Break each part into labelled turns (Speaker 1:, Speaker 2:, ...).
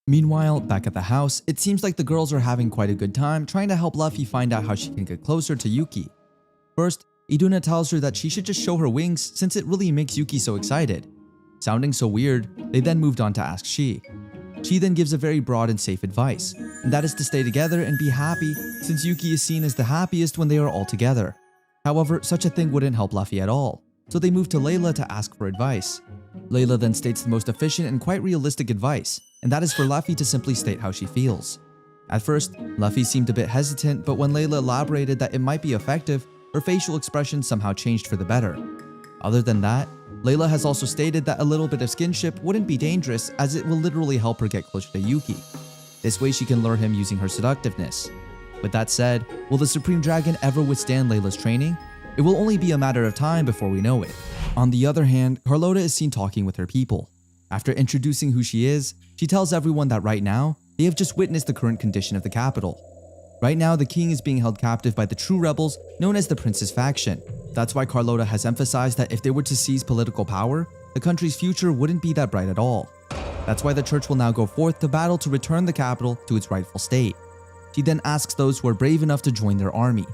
Speaker 1: Meanwhile, back at the house, it seems like the girls are having quite a good time trying to help Luffy find out how she can get closer to Yuki. First, Iduna tells her that she should just show her wings since it really makes Yuki so excited. Sounding so weird, they then moved on to ask Shi. She then gives a very broad and safe advice, and that is to stay together and be happy since Yuki is seen as the happiest when they are all together. However, such a thing wouldn't help Luffy at all, so they move to Layla to ask for advice. Layla then states the most efficient and quite realistic advice, and that is for Luffy to simply state how she feels. At first, Luffy seemed a bit hesitant, but when Layla elaborated that it might be effective, her facial expression somehow changed for the better. Other than that, Layla has also stated that a little bit of skinship wouldn't be dangerous as it will literally help her get closer to Yuki. This way she can lure him using her seductiveness. With that said, will the Supreme Dragon ever withstand Layla's training? It will only be a matter of time before we know it. On the other hand, Carlota is seen talking with her people. After introducing who she is, she tells everyone that right now, they have just witnessed the current condition of the capital. Right now, the king is being held captive by the true rebels known as the Prince's faction. That's why Carlota has emphasized that if they were to seize political power, the country's future wouldn't be that bright at all. That's why the church will now go forth to battle to return the capital to its rightful state. She then asks those who are brave enough to join their army.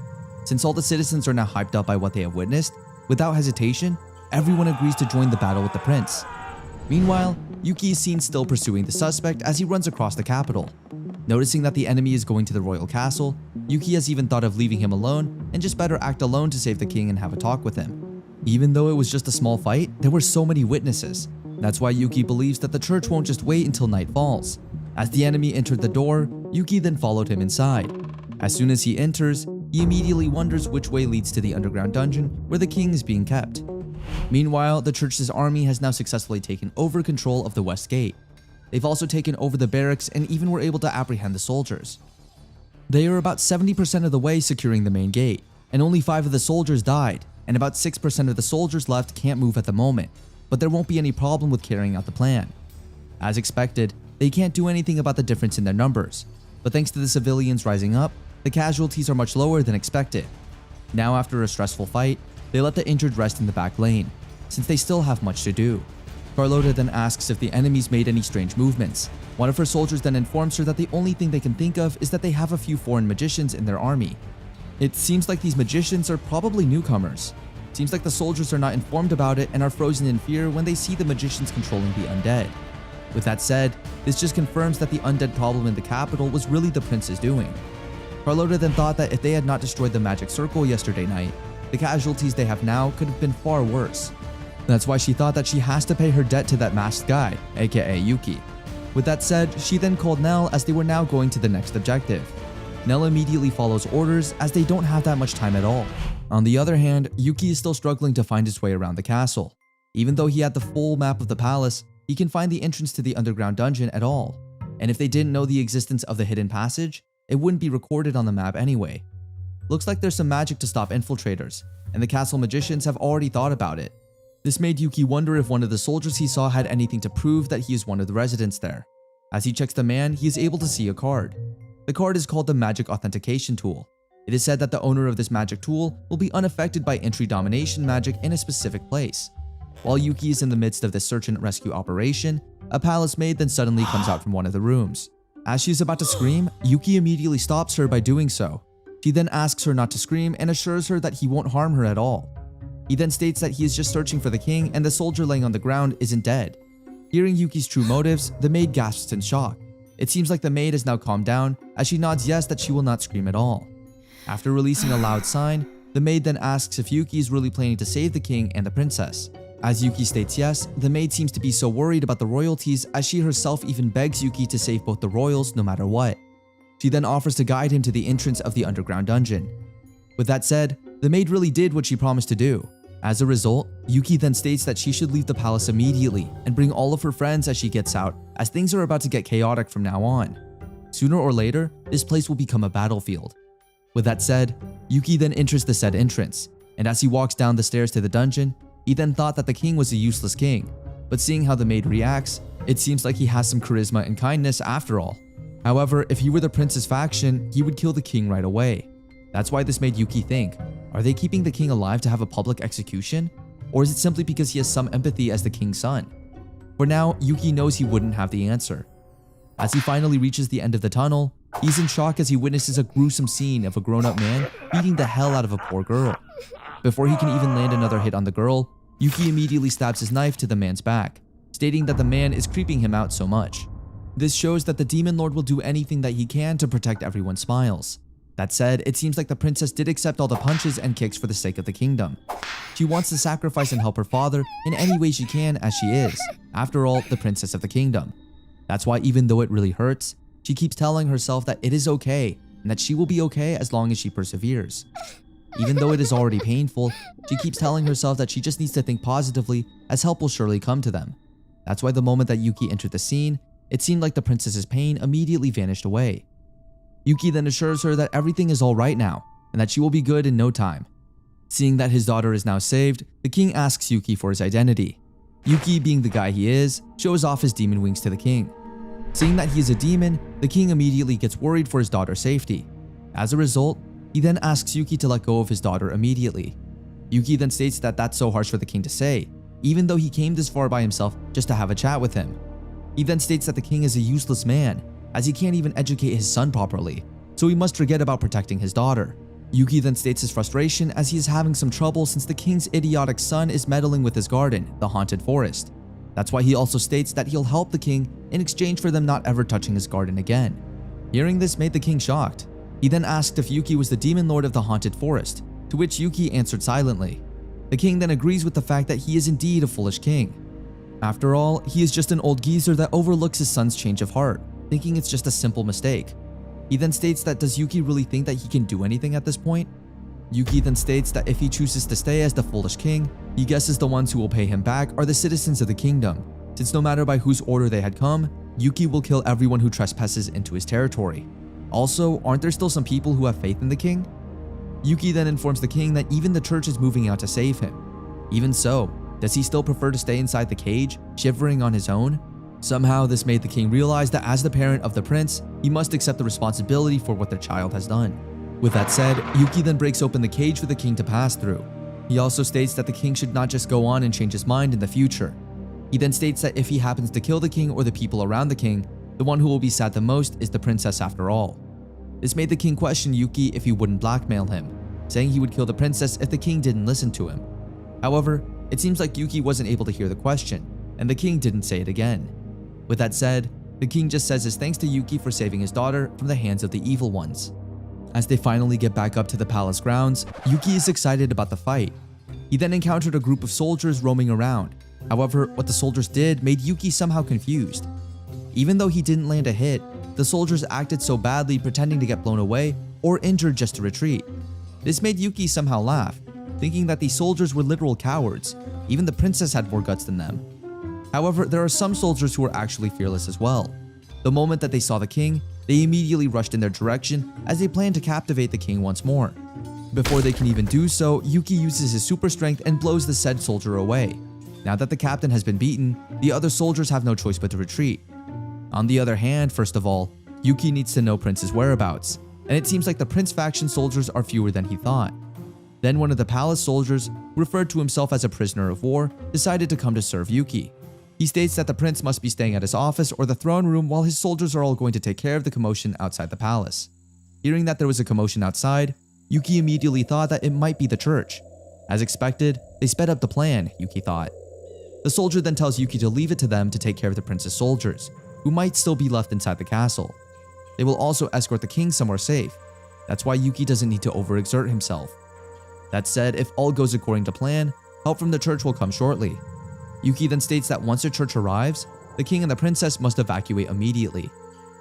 Speaker 1: Since all the citizens are now hyped up by what they have witnessed, without hesitation, everyone agrees to join the battle with the prince. Meanwhile, Yuki is seen still pursuing the suspect as he runs across the capital. Noticing that the enemy is going to the royal castle, Yuki has even thought of leaving him alone and just better act alone to save the king and have a talk with him. Even though it was just a small fight, there were so many witnesses. That's why Yuki believes that the church won't just wait until night falls. As the enemy entered the door, Yuki then followed him inside. As soon as he enters, he immediately wonders which way leads to the underground dungeon where the king is being kept. Meanwhile, the church's army has now successfully taken over control of the west gate. They've also taken over the barracks and even were able to apprehend the soldiers. They are about 70% of the way securing the main gate, and only 5 of the soldiers died, and about 6% of the soldiers left can't move at the moment, but there won't be any problem with carrying out the plan. As expected, they can't do anything about the difference in their numbers, but thanks to the civilians rising up, the casualties are much lower than expected. Now after a stressful fight, they let the injured rest in the back lane, since they still have much to do. Carlota then asks if the enemies made any strange movements. One of her soldiers then informs her that the only thing they can think of is that they have a few foreign magicians in their army. It seems like these magicians are probably newcomers. Seems like the soldiers are not informed about it and are frozen in fear when they see the magicians controlling the undead. With that said, this just confirms that the undead problem in the capital was really the prince's doing. Carlota then thought that if they had not destroyed the magic circle yesterday night, the casualties they have now could have been far worse. That's why she thought that she has to pay her debt to that masked guy, aka Yuki. With that said, she then called Nell as they were now going to the next objective. Nell immediately follows orders as they don't have that much time at all. On the other hand, Yuki is still struggling to find his way around the castle. Even though he had the full map of the palace, he can find the entrance to the underground dungeon at all. And if they didn't know the existence of the hidden passage, it wouldn't be recorded on the map anyway. Looks like there's some magic to stop infiltrators, and the castle magicians have already thought about it. This made Yuki wonder if one of the soldiers he saw had anything to prove that he is one of the residents there. As he checks the man, he is able to see a card. The card is called the Magic Authentication Tool. It is said that the owner of this magic tool will be unaffected by entry domination magic in a specific place. While Yuki is in the midst of this search and rescue operation, a palace maid then suddenly comes out from one of the rooms. As she is about to scream, Yuki immediately stops her by doing so. He then asks her not to scream and assures her that he won't harm her at all. He then states that he is just searching for the king and the soldier laying on the ground isn't dead. Hearing Yuki's true motives, the maid gasps in shock. It seems like the maid has now calmed down as she nods yes that she will not scream at all. After releasing a loud sign, the maid then asks if Yuki is really planning to save the king and the princess. As Yuki states yes, the maid seems to be so worried about the royalties as she herself even begs Yuki to save both the royals no matter what. She then offers to guide him to the entrance of the underground dungeon. With that said, the maid really did what she promised to do. As a result, Yuki then states that she should leave the palace immediately and bring all of her friends as she gets out, as things are about to get chaotic from now on. Sooner or later, this place will become a battlefield. With that said, Yuki then enters the said entrance, and as he walks down the stairs to the dungeon, he then thought that the king was a useless king, but seeing how the maid reacts, it seems like he has some charisma and kindness after all. However, if he were the prince's faction, he would kill the king right away. That's why this made Yuki think, are they keeping the king alive to have a public execution? Or is it simply because he has some empathy as the king's son? For now, Yuki knows he wouldn't have the answer. As he finally reaches the end of the tunnel, he's in shock as he witnesses a gruesome scene of a grown-up man beating the hell out of a poor girl. Before he can even land another hit on the girl, Yuki immediately stabs his knife to the man's back, stating that the man is creeping him out so much. This shows that the Demon Lord will do anything that he can to protect everyone's smiles. That said, it seems like the princess did accept all the punches and kicks for the sake of the kingdom. She wants to sacrifice and help her father in any way she can, as she is, after all, the princess of the kingdom. That's why even though it really hurts, she keeps telling herself that it is okay and that she will be okay as long as she perseveres. Even though it is already painful, she keeps telling herself that she just needs to think positively, as help will surely come to them. That's why the moment that Yuki entered the scene, it seemed like the princess's pain immediately vanished away. Yuki then assures her that everything is alright now, and that she will be good in no time. Seeing that his daughter is now saved, the king asks Yuki for his identity. Yuki, being the guy he is, shows off his demon wings to the king. Seeing that he is a demon, the king immediately gets worried for his daughter's safety. As a result, he then asks Yuki to let go of his daughter immediately. Yuki then states that that's so harsh for the king to say, even though he came this far by himself just to have a chat with him. He then states that the king is a useless man, as he can't even educate his son properly, so he must forget about protecting his daughter. Yuki then states his frustration as he is having some trouble since the king's idiotic son is meddling with his garden, the haunted forest. That's why he also states that he'll help the king in exchange for them not ever touching his garden again. Hearing this made the king shocked. He then asked if Yuki was the demon lord of the haunted forest, to which Yuki answered silently. The king then agrees with the fact that he is indeed a foolish king. After all, he is just an old geezer that overlooks his son's change of heart, thinking it's just a simple mistake. He then states that does Yuki really think that he can do anything at this point? Yuki then states that if he chooses to stay as the foolish king, he guesses the ones who will pay him back are the citizens of the kingdom, since no matter by whose order they had come, Yuki will kill everyone who trespasses into his territory. Also, aren't there still some people who have faith in the king? Yuki then informs the king that even the church is moving out to save him. Even so, does he still prefer to stay inside the cage, shivering on his own? Somehow, this made the king realize that as the parent of the prince, he must accept the responsibility for what their child has done. With that said, Yuki then breaks open the cage for the king to pass through. He also states that the king should not just go on and change his mind in the future. He then states that if he happens to kill the king or the people around the king, the one who will be sad the most is the princess after all. This made the king question Yuki if he wouldn't blackmail him, saying he would kill the princess if the king didn't listen to him. However, it seems like Yuki wasn't able to hear the question, and the king didn't say it again. With that said, the king just says his thanks to Yuki for saving his daughter from the hands of the evil ones. As they finally get back up to the palace grounds, Yuki is excited about the fight. He then encountered a group of soldiers roaming around. However, what the soldiers did made Yuki somehow confused. Even though he didn't land a hit, the soldiers acted so badly pretending to get blown away or injured just to retreat. This made Yuki somehow laugh, thinking that these soldiers were literal cowards. Even the princess had more guts than them. However, there are some soldiers who are actually fearless as well. The moment that they saw the king, they immediately rushed in their direction as they planned to captivate the king once more. Before they can even do so, Yuki uses his super strength and blows the said soldier away. Now that the captain has been beaten, the other soldiers have no choice but to retreat. On the other hand, first of all, Yuki needs to know Prince's whereabouts, and it seems like the Prince faction soldiers are fewer than he thought. Then one of the palace soldiers, who referred to himself as a prisoner of war, decided to come to serve Yuki. He states that the prince must be staying at his office or the throne room while his soldiers are all going to take care of the commotion outside the palace. Hearing that there was a commotion outside, Yuki immediately thought that it might be the church. As expected, they sped up the plan, Yuki thought. The soldier then tells Yuki to leave it to them to take care of the prince's soldiers, who might still be left inside the castle. They will also escort the king somewhere safe. That's why Yuki doesn't need to overexert himself. That said, if all goes according to plan, help from the church will come shortly. Yuki then states that once the church arrives, the king and the princess must evacuate immediately.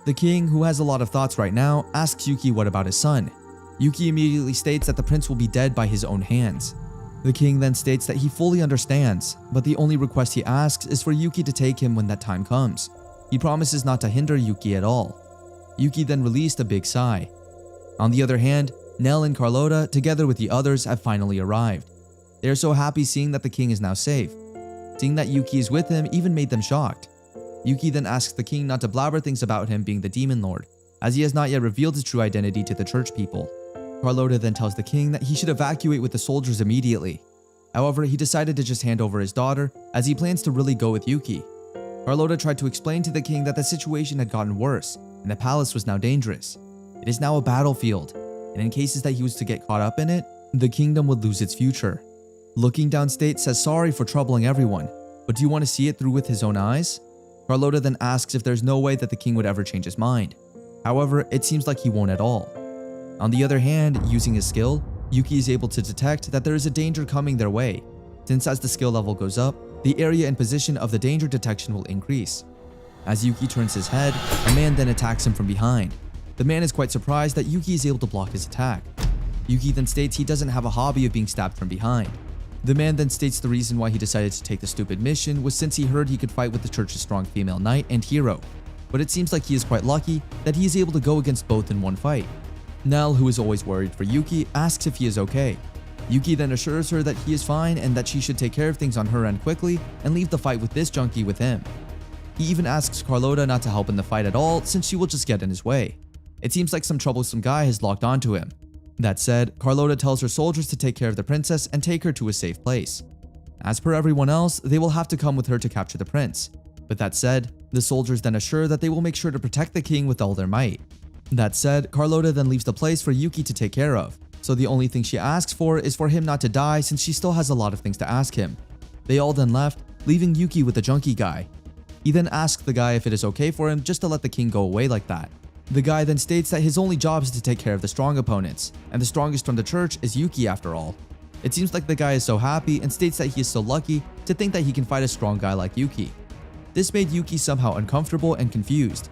Speaker 1: The king, who has a lot of thoughts right now, asks Yuki what about his son. Yuki immediately states that the prince will be dead by his own hands. The king then states that he fully understands, but the only request he asks is for Yuki to take him when that time comes. He promises not to hinder Yuki at all. Yuki then released a big sigh. On the other hand, Nell and Carlota, together with the others, have finally arrived. They are so happy seeing that the king is now safe. Seeing that Yuki is with him even made them shocked. Yuki then asks the king not to blabber things about him being the demon lord, as he has not yet revealed his true identity to the church people. Carlota then tells the king that he should evacuate with the soldiers immediately. However, he decided to just hand over his daughter, as he plans to really go with Yuki. Carlota tried to explain to the king that the situation had gotten worse and the palace was now dangerous. It is now a battlefield, and in cases that he was to get caught up in it, the kingdom would lose its future. Looking downstate says sorry for troubling everyone, but do you want to see it through with his own eyes? Carlota then asks if there's no way that the king would ever change his mind. However, it seems like he won't at all. On the other hand, using his skill, Yuki is able to detect that there is a danger coming their way, since as the skill level goes up, the area and position of the danger detection will increase. As Yuki turns his head, a man then attacks him from behind. The man is quite surprised that Yuki is able to block his attack. Yuki then states he doesn't have a hobby of being stabbed from behind. The man then states the reason why he decided to take the stupid mission was since he heard he could fight with the church's strong female knight and hero, but it seems like he is quite lucky that he is able to go against both in one fight. Nell, who is always worried for Yuki, asks if he is okay. Yuki then assures her that he is fine and that she should take care of things on her end quickly and leave the fight with this junkie with him. He even asks Carlota not to help in the fight at all since she will just get in his way. It seems like some troublesome guy has locked onto him. That said, Carlota tells her soldiers to take care of the princess and take her to a safe place. As per everyone else, they will have to come with her to capture the prince. But that said, the soldiers then assure that they will make sure to protect the king with all their might. That said, Carlota then leaves the place for Yuki to take care of, so the only thing she asks for is for him not to die since she still has a lot of things to ask him. They all then left, leaving Yuki with the junkie guy. He then asks the guy if it is okay for him just to let the king go away like that. The guy then states that his only job is to take care of the strong opponents, and the strongest from the church is Yuki after all. It seems like the guy is so happy and states that he is so lucky to think that he can fight a strong guy like Yuki. This made Yuki somehow uncomfortable and confused.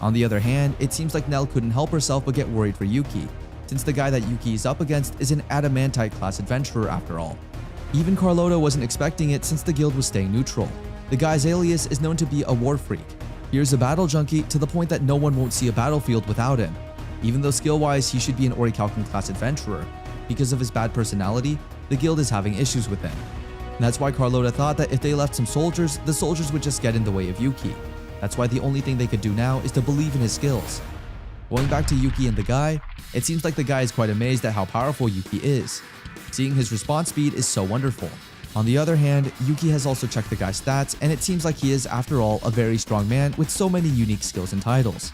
Speaker 1: On the other hand, it seems like Nell couldn't help herself but get worried for Yuki, since the guy that Yuki is up against is an adamantite class adventurer after all. Even Carlota wasn't expecting it since the guild was staying neutral. The guy's alias is known to be a war freak. Here's a battle junkie to the point that no one won't see a battlefield without him. Even though skill-wise he should be an orichalcum class adventurer, because of his bad personality, the guild is having issues with him. And that's why Carlota thought that if they left some soldiers, the soldiers would just get in the way of Yuki. That's why the only thing they could do now is to believe in his skills. Going back to Yuki and the guy, it seems like the guy is quite amazed at how powerful Yuki is. Seeing his response speed is so wonderful. On the other hand, Yuki has also checked the guy's stats, and it seems like he is, after all, a very strong man with so many unique skills and titles.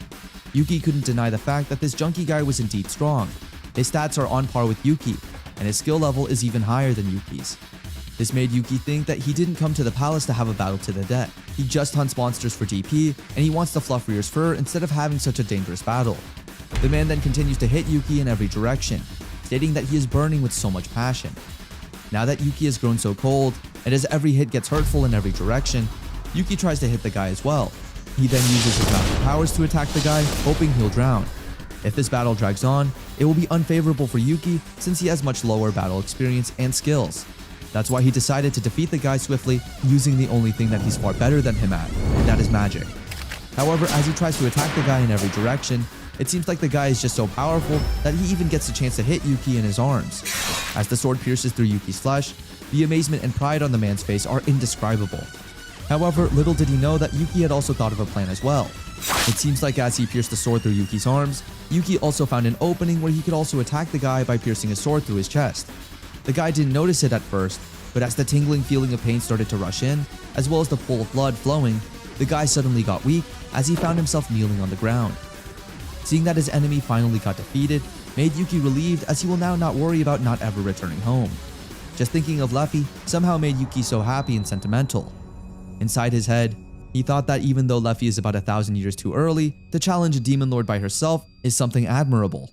Speaker 1: Yuki couldn't deny the fact that this junkie guy was indeed strong. His stats are on par with Yuki, and his skill level is even higher than Yuki's. This made Yuki think that he didn't come to the palace to have a battle to the death. He just hunts monsters for DP, and he wants to fluff Rhea's fur instead of having such a dangerous battle. The man then continues to hit Yuki in every direction, stating that he is burning with so much passion. Now that Yuki has grown so cold, and as every hit gets hurtful in every direction, Yuki tries to hit the guy as well. He then uses his magic powers to attack the guy, hoping he'll drown. If this battle drags on, it will be unfavorable for Yuki since he has much lower battle experience and skills. That's why he decided to defeat the guy swiftly, using the only thing that he's far better than him at, and that is magic. However, as he tries to attack the guy in every direction, it seems like the guy is just so powerful that he even gets a chance to hit Yuki in his arms. As the sword pierces through Yuki's flesh, the amazement and pride on the man's face are indescribable. However, little did he know that Yuki had also thought of a plan as well. It seems like as he pierced the sword through Yuki's arms, Yuki also found an opening where he could also attack the guy by piercing his sword through his chest. The guy didn't notice it at first, but as the tingling feeling of pain started to rush in, as well as the pool of blood flowing, the guy suddenly got weak as he found himself kneeling on the ground. Seeing that his enemy finally got defeated made Yuki relieved as he will now not worry about not ever returning home. Just thinking of Leffy somehow made Yuki so happy and sentimental. Inside his head, he thought that even though Leffy is about 1,000 years too early, to challenge a demon lord by herself is something admirable.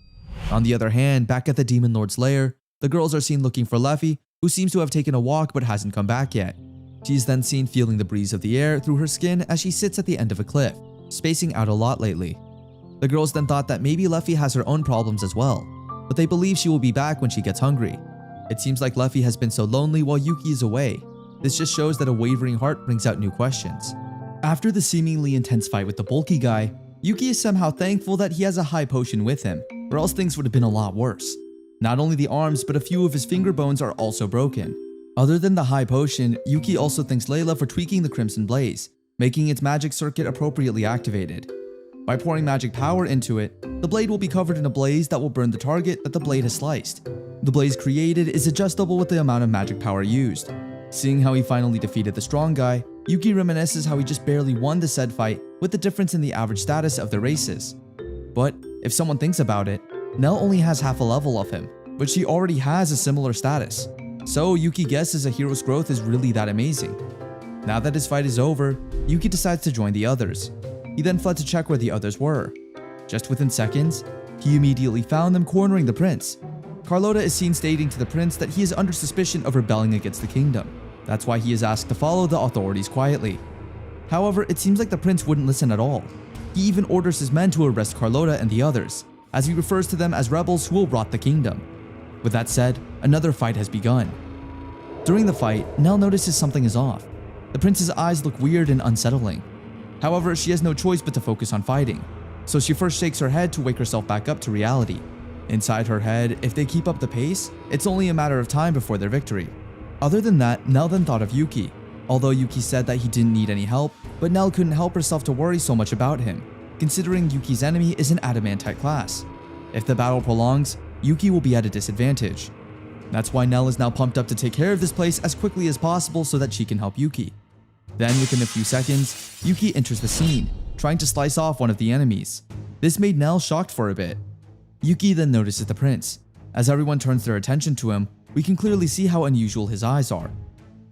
Speaker 1: On the other hand, back at the demon lord's lair, the girls are seen looking for Leffy, who seems to have taken a walk but hasn't come back yet. She is then seen feeling the breeze of the air through her skin as she sits at the end of a cliff, spacing out a lot lately. The girls then thought that maybe Leffy has her own problems as well, but they believe she will be back when she gets hungry. It seems like Leffy has been so lonely while Yuki is away. This just shows that a wavering heart brings out new questions. After the seemingly intense fight with the bulky guy, Yuki is somehow thankful that he has a high potion with him, or else things would have been a lot worse. Not only the arms, but a few of his finger bones are also broken. Other than the high potion, Yuki also thanks Layla for tweaking the Crimson Blaze, making its magic circuit appropriately activated. By pouring magic power into it, the blade will be covered in a blaze that will burn the target that the blade has sliced. The blaze created is adjustable with the amount of magic power used. Seeing how he finally defeated the strong guy, Yuki reminisces how he just barely won the said fight with the difference in the average status of their races. But if someone thinks about it, Nell only has half a level of him, but she already has a similar status. So Yuki guesses a hero's growth is really that amazing. Now that his fight is over, Yuki decides to join the others. He then fled to check where the others were. Just within seconds, he immediately found them cornering the prince. Carlota is seen stating to the prince that he is under suspicion of rebelling against the kingdom. That's why he is asked to follow the authorities quietly. However, it seems like the prince wouldn't listen at all. He even orders his men to arrest Carlota and the others, as he refers to them as rebels who will rot the kingdom. With that said, another fight has begun. During the fight, Nell notices something is off. The prince's eyes look weird and unsettling. However, she has no choice but to focus on fighting, so she first shakes her head to wake herself back up to reality. Inside her head, if they keep up the pace, it's only a matter of time before their victory. Other than that, Nell then thought of Yuki. Although Yuki said that he didn't need any help, but Nell couldn't help herself to worry so much about him, considering Yuki's enemy is an adamantite class. If the battle prolongs, Yuki will be at a disadvantage. That's why Nell is now pumped up to take care of this place as quickly as possible so that she can help Yuki. Then within a few seconds, Yuki enters the scene, trying to slice off one of the enemies. This made Nell shocked for a bit. Yuki then notices the prince. As everyone turns their attention to him, we can clearly see how unusual his eyes are.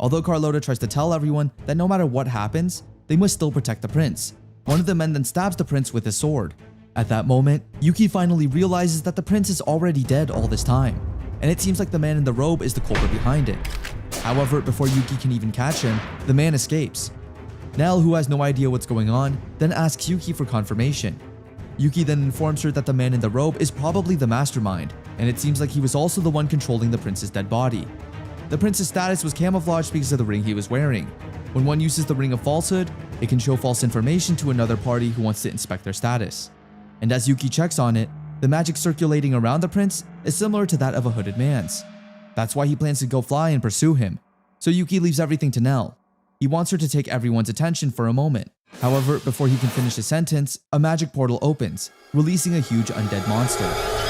Speaker 1: Although Carlota tries to tell everyone that no matter what happens, they must still protect the prince, one of the men then stabs the prince with his sword. At that moment, Yuki finally realizes that the prince is already dead all this time, and it seems like the man in the robe is the culprit behind it. However, before Yuki can even catch him, the man escapes. Nell, who has no idea what's going on, then asks Yuki for confirmation. Yuki then informs her that the man in the robe is probably the mastermind, and it seems like he was also the one controlling the prince's dead body. The prince's status was camouflaged because of the ring he was wearing. When one uses the ring of falsehood, it can show false information to another party who wants to inspect their status. And as Yuki checks on it, the magic circulating around the prince is similar to that of a hooded man's. That's why he plans to go fly and pursue him. So Yuki leaves everything to Nell. He wants her to take everyone's attention for a moment. However, before he can finish his sentence, a magic portal opens, releasing a huge undead monster.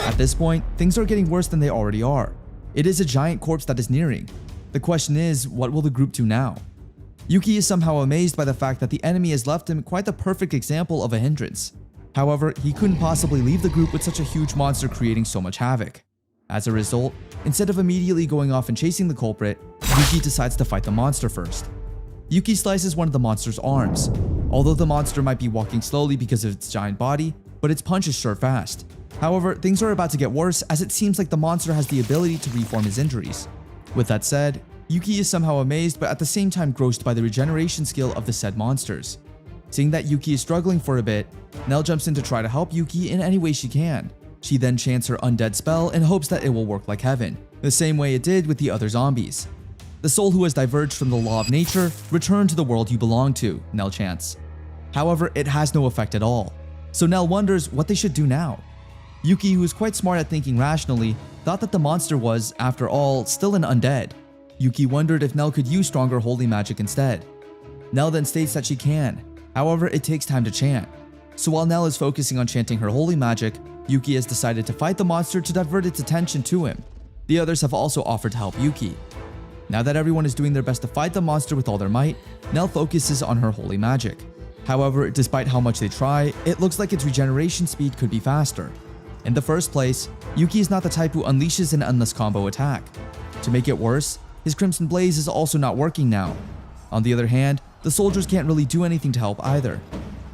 Speaker 1: At this point, things are getting worse than they already are. It is a giant corpse that is nearing. The question is, what will the group do now? Yuki is somehow amazed by the fact that the enemy has left him quite the perfect example of a hindrance. However, he couldn't possibly leave the group with such a huge monster creating so much havoc. As a result, instead of immediately going off and chasing the culprit, Yuki decides to fight the monster first. Yuki slices one of the monster's arms. Although the monster might be walking slowly because of its giant body, but its punch is sure fast. However, things are about to get worse as it seems like the monster has the ability to reform his injuries. With that said, Yuki is somehow amazed but at the same time grossed by the regeneration skill of the said monsters. Seeing that Yuki is struggling for a bit, Nell jumps in to try to help Yuki in any way she can. She then chants her undead spell in hopes that it will work like heaven, the same way it did with the other zombies. The soul who has diverged from the law of nature, return to the world you belong to, Nell chants. However, it has no effect at all. So Nell wonders what they should do now. Yuki, who is quite smart at thinking rationally, thought that the monster was, after all, still an undead. Yuki wondered if Nell could use stronger holy magic instead. Nell then states that she can. However, it takes time to chant. So while Nell is focusing on chanting her holy magic, Yuki has decided to fight the monster to divert its attention to him. The others have also offered to help Yuki. Now that everyone is doing their best to fight the monster with all their might, Nell focuses on her holy magic. However, despite how much they try, it looks like its regeneration speed could be faster. In the first place, Yuki is not the type who unleashes an endless combo attack. To make it worse, his Crimson Blaze is also not working now. On the other hand, the soldiers can't really do anything to help either.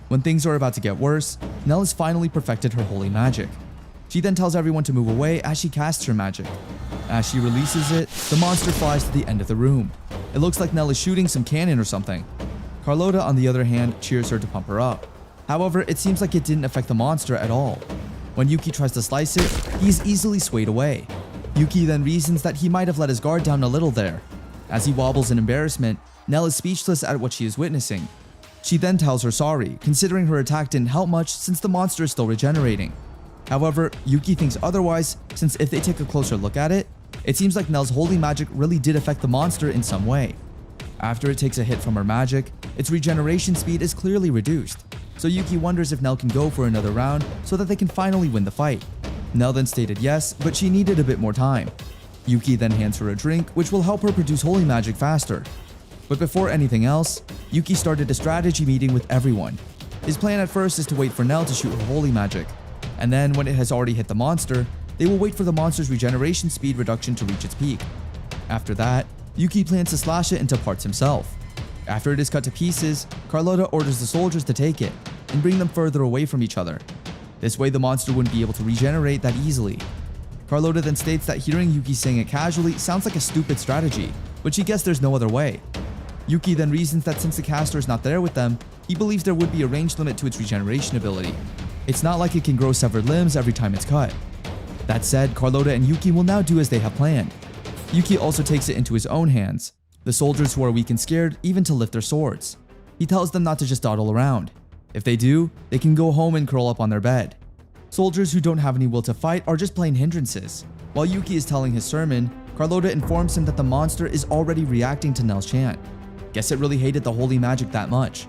Speaker 1: When things are about to get worse, Nell has finally perfected her holy magic. She then tells everyone to move away as she casts her magic. As she releases it, the monster flies to the end of the room. It looks like Nell is shooting some cannon or something. Carlota, on the other hand, cheers her to pump her up. However, it seems like it didn't affect the monster at all. When Yuki tries to slice it, he is easily swayed away. Yuki then reasons that he might have let his guard down a little there. As he wobbles in embarrassment, Nell is speechless at what she is witnessing. She then tells her sorry, considering her attack didn't help much since the monster is still regenerating. However, Yuki thinks otherwise, since if they take a closer look at it, it seems like Nell's holy magic really did affect the monster in some way. After it takes a hit from her magic, its regeneration speed is clearly reduced, so Yuki wonders if Nell can go for another round so that they can finally win the fight. Nell then stated yes, but she needed a bit more time. Yuki then hands her a drink which will help her produce holy magic faster. But before anything else, Yuki started a strategy meeting with everyone. His plan at first is to wait for Nell to shoot her holy magic, and then when it has already hit the monster, they will wait for the monster's regeneration speed reduction to reach its peak. After that, Yuki plans to slash it into parts himself. After it is cut to pieces, Carlotta orders the soldiers to take it and bring them further away from each other. This way the monster wouldn't be able to regenerate that easily. Carlotta then states that hearing Yuki saying it casually sounds like a stupid strategy, but she guessed there's no other way. Yuki then reasons that since the caster is not there with them, he believes there would be a range limit to its regeneration ability. It's not like it can grow severed limbs every time it's cut. That said, Carlotta and Yuki will now do as they have planned. Yuki also takes it into his own hands, the soldiers who are weak and scared even to lift their swords. He tells them not to just dawdle around. If they do, they can go home and curl up on their bed. Soldiers who don't have any will to fight are just plain hindrances. While Yuki is telling his sermon, Carlotta informs him that the monster is already reacting to Nell's chant. Guess it really hated the holy magic that much.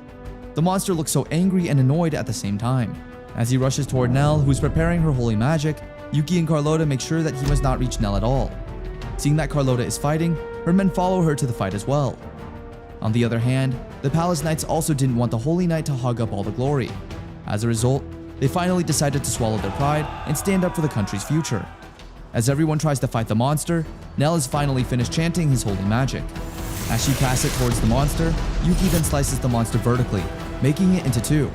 Speaker 1: The monster looks so angry and annoyed at the same time. As he rushes toward Nell, who is preparing her holy magic, Yuki and Carlotta make sure that he must not reach Nell at all. Seeing that Carlotta is fighting, her men follow her to the fight as well. On the other hand, the palace knights also didn't want the holy knight to hog up all the glory. As a result, they finally decided to swallow their pride and stand up for the country's future. As everyone tries to fight the monster, Nell has finally finished chanting his holy magic. As she casts it towards the monster, Yuki then slices the monster vertically, making it into two.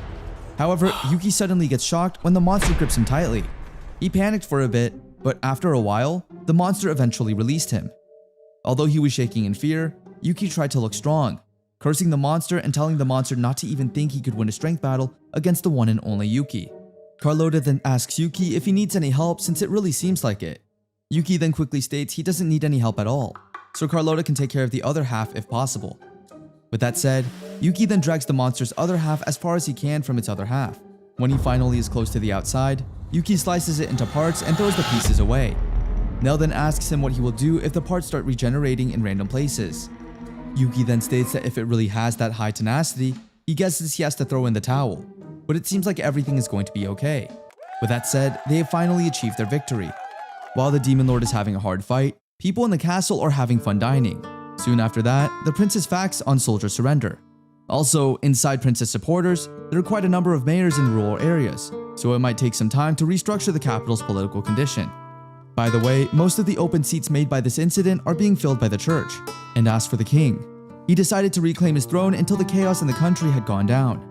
Speaker 1: However, Yuki suddenly gets shocked when the monster grips him tightly. He panicked for a bit, but after a while, the monster eventually released him. Although he was shaking in fear, Yuki tried to look strong, cursing the monster and telling the monster not to even think he could win a strength battle against the one and only Yuki. Carlotta then asks Yuki if he needs any help since it really seems like it. Yuki then quickly states he doesn't need any help at all, so Carlotta can take care of the other half if possible. With that said, Yuki then drags the monster's other half as far as he can from its other half. When he finally is close to the outside, Yuki slices it into parts and throws the pieces away. Nell then asks him what he will do if the parts start regenerating in random places. Yuki then states that if it really has that high tenacity, he guesses he has to throw in the towel, but it seems like everything is going to be okay. With that said, they have finally achieved their victory. While the Demon Lord is having a hard fight, people in the castle are having fun dining. Soon after that, the princess facts on soldier surrender. Also, inside princess supporters, there are quite a number of mayors in rural areas, so it might take some time to restructure the capital's political condition. By the way, most of the open seats made by this incident are being filled by the church. And as for the king, he decided to reclaim his throne until the chaos in the country had gone down.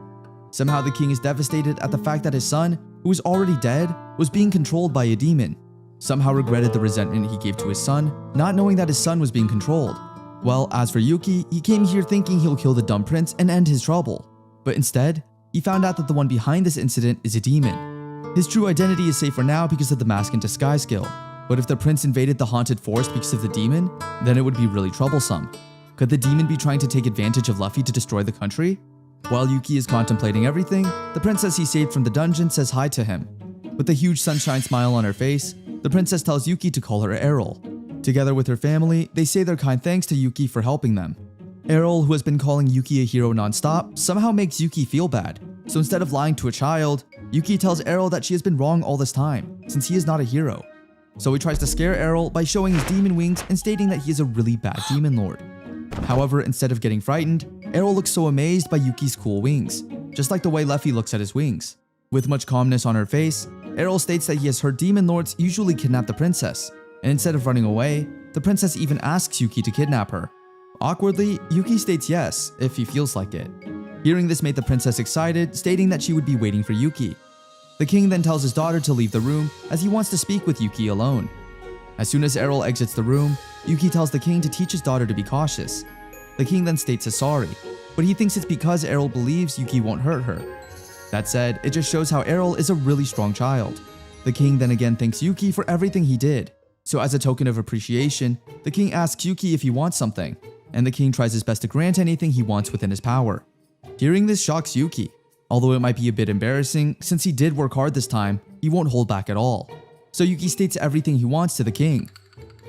Speaker 1: Somehow the king is devastated at the fact that his son, who was already dead, was being controlled by a demon. Somehow regretted the resentment he gave to his son, not knowing that his son was being controlled. Well, as for Yuki, he came here thinking he'll kill the dumb prince and end his trouble. But instead, he found out that the one behind this incident is a demon. His true identity is safe for now because of the mask and disguise skill. But if the prince invaded the haunted forest because of the demon, then it would be really troublesome. Could the demon be trying to take advantage of Luffy to destroy the country? While Yuki is contemplating everything, the princess he saved from the dungeon says hi to him. With a huge sunshine smile on her face, the princess tells Yuki to call her Errol. Together with her family, they say their kind thanks to Yuki for helping them. Errol, who has been calling Yuki a hero non-stop, somehow makes Yuki feel bad. So instead of lying to a child, Yuki tells Errol that she has been wrong all this time, since he is not a hero. So he tries to scare Errol by showing his demon wings and stating that he is a really bad demon lord. However, instead of getting frightened, Errol looks so amazed by Yuki's cool wings, just like the way Luffy looks at his wings. With much calmness on her face, Errol states that he has heard demon lords usually kidnap the princess, and instead of running away, the princess even asks Yuki to kidnap her. Awkwardly, Yuki states yes, if he feels like it. Hearing this made the princess excited, stating that she would be waiting for Yuki. The king then tells his daughter to leave the room as he wants to speak with Yuki alone. As soon as Errol exits the room, Yuki tells the king to teach his daughter to be cautious. The king then states he's sorry, but he thinks it's because Errol believes Yuki won't hurt her. That said, it just shows how Errol is a really strong child. The king then again thanks Yuki for everything he did. So as a token of appreciation, the king asks Yuki if he wants something, and the king tries his best to grant anything he wants within his power. Hearing this shocks Yuki. Although it might be a bit embarrassing, since he did work hard this time, he won't hold back at all. So Yuki states everything he wants to the king.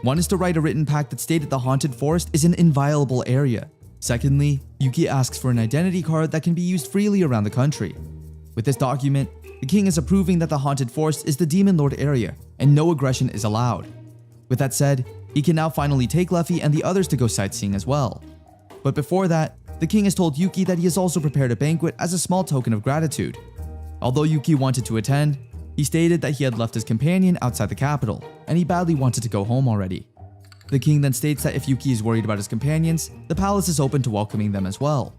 Speaker 1: One is to write a written pact that stated the haunted forest is an inviolable area. Secondly, Yuki asks for an identity card that can be used freely around the country. With this document, the king is approving that the haunted forest is the Demon Lord area, and no aggression is allowed. With that said, he can now finally take Luffy and the others to go sightseeing as well. But before that, the king has told Yuki that he has also prepared a banquet as a small token of gratitude. Although Yuki wanted to attend, he stated that he had left his companion outside the capital, and he badly wanted to go home already. The king then states that if Yuki is worried about his companions, the palace is open to welcoming them as well.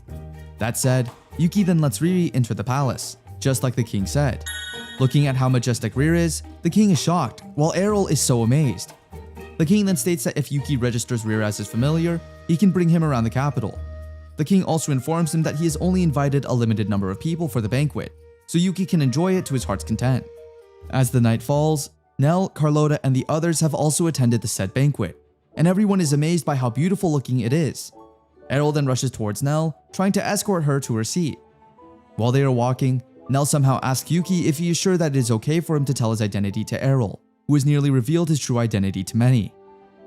Speaker 1: That said, Yuki then lets Riri enter the palace, just like the king said. Looking at how majestic Riri is, the king is shocked, while Errol is so amazed. The king then states that if Yuki registers Riri as his familiar, he can bring him around the capital. The king also informs him that he has only invited a limited number of people for the banquet, so Yuki can enjoy it to his heart's content. As the night falls, Nell, Carlota, and the others have also attended the said banquet, and everyone is amazed by how beautiful looking it is. Errol then rushes towards Nell, trying to escort her to her seat. While they are walking, Nell somehow asks Yuki if he is sure that it is okay for him to tell his identity to Errol, who has nearly revealed his true identity to many.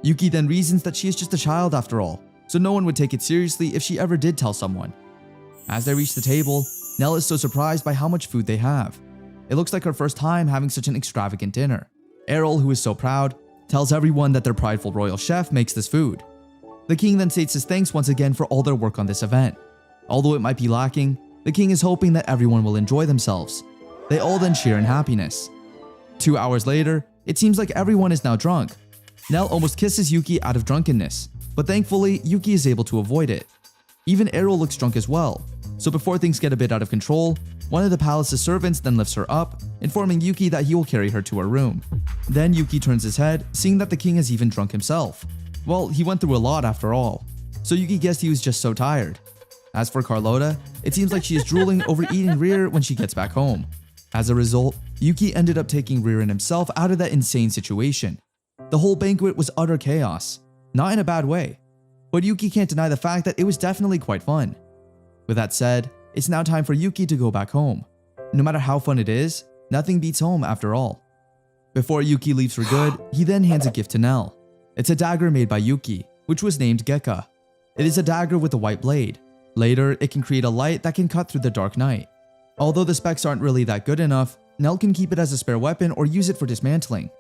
Speaker 1: Yuki then reasons that she is just a child after all, so no one would take it seriously if she ever did tell someone. As they reach the table, Nell is so surprised by how much food they have. It looks like her first time having such an extravagant dinner. Errol, who is so proud, tells everyone that their prideful royal chef makes this food. The king then states his thanks once again for all their work on this event. Although it might be lacking, the king is hoping that everyone will enjoy themselves. They all then cheer in happiness. 2 hours later, it seems like everyone is now drunk. Nell almost kisses Yuki out of drunkenness, but thankfully Yuki is able to avoid it. Even Errol looks drunk as well, so before things get a bit out of control, one of the palace's servants then lifts her up, informing Yuki that he will carry her to her room. Then Yuki turns his head, seeing that the king is even drunk himself. Well, he went through a lot after all, so Yuki guessed he was just so tired. As for Carlota, it seems like she is drooling over eating Riri when she gets back home. As a result, Yuki ended up taking Riri and himself out of that insane situation. The whole banquet was utter chaos, not in a bad way, but Yuki can't deny the fact that it was definitely quite fun. With that said, it's now time for Yuki to go back home. No matter how fun it is, nothing beats home after all. Before Yuki leaves for good, he then hands a gift to Nell. It's a dagger made by Yuki, which was named Gekka. It is a dagger with a white blade. Later, it can create a light that can cut through the dark night. Although the specs aren't really that good enough, Nell can keep it as a spare weapon or use it for dismantling.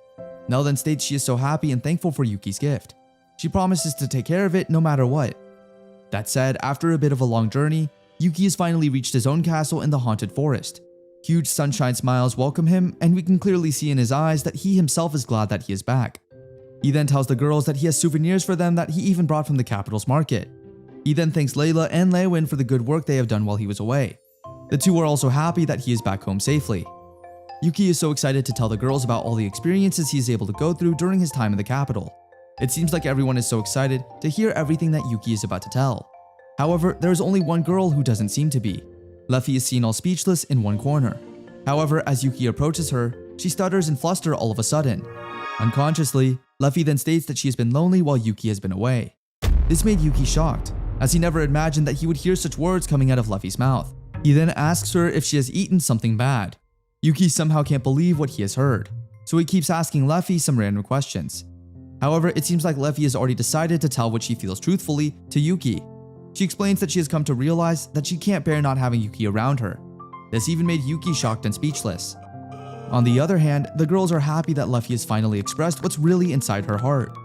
Speaker 1: Nell then states she is so happy and thankful for Yuki's gift. She promises to take care of it no matter what. That said, after a bit of a long journey, Yuki has finally reached his own castle in the haunted forest. Huge sunshine smiles welcome him, and we can clearly see in his eyes that he himself is glad that he is back. He then tells the girls that he has souvenirs for them that he even brought from the capital's market. He then thanks Layla and Lewin for the good work they have done while he was away. The two are also happy that he is back home safely. Yuki is so excited to tell the girls about all the experiences he is able to go through during his time in the capital. It seems like everyone is so excited to hear everything that Yuki is about to tell. However, there is only one girl who doesn't seem to be. Luffy is seen all speechless in one corner. However, as Yuki approaches her, she stutters and flusters all of a sudden. Unconsciously, Luffy then states that she has been lonely while Yuki has been away. This made Yuki shocked, as he never imagined that he would hear such words coming out of Luffy's mouth. He then asks her if she has eaten something bad. Yuki somehow can't believe what he has heard, so he keeps asking Luffy some random questions. However, it seems like Luffy has already decided to tell what she feels truthfully to Yuki. She explains that she has come to realize that she can't bear not having Yuki around her. This even made Yuki shocked and speechless. On the other hand, the girls are happy that Luffy has finally expressed what's really inside her heart.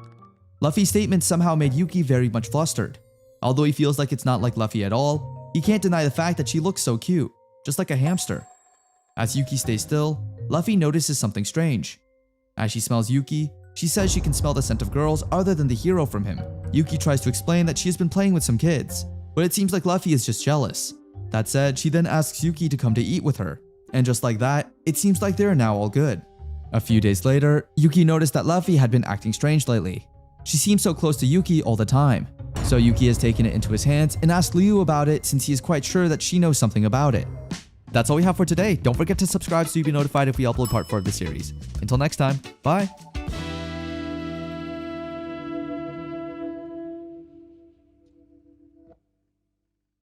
Speaker 1: Luffy's statement somehow made Yuki very much flustered. Although he feels like it's not like Luffy at all, he can't deny the fact that she looks so cute, just like a hamster. As Yuki stays still, Luffy notices something strange. As she smells Yuki, she says she can smell the scent of girls other than the hero from him. Yuki tries to explain that she has been playing with some kids, but it seems like Luffy is just jealous. That said, she then asks Yuki to come to eat with her, and just like that, it seems like they are now all good. A few days later, Yuki noticed that Luffy had been acting strange lately. She seems so close to Yuki all the time, so Yuki has taken it into his hands and asked Liu about it since he is quite sure that she knows something about it. That's all we have for today. Don't forget to subscribe so you'll be notified if we upload part 4 of the series. Until next time, bye!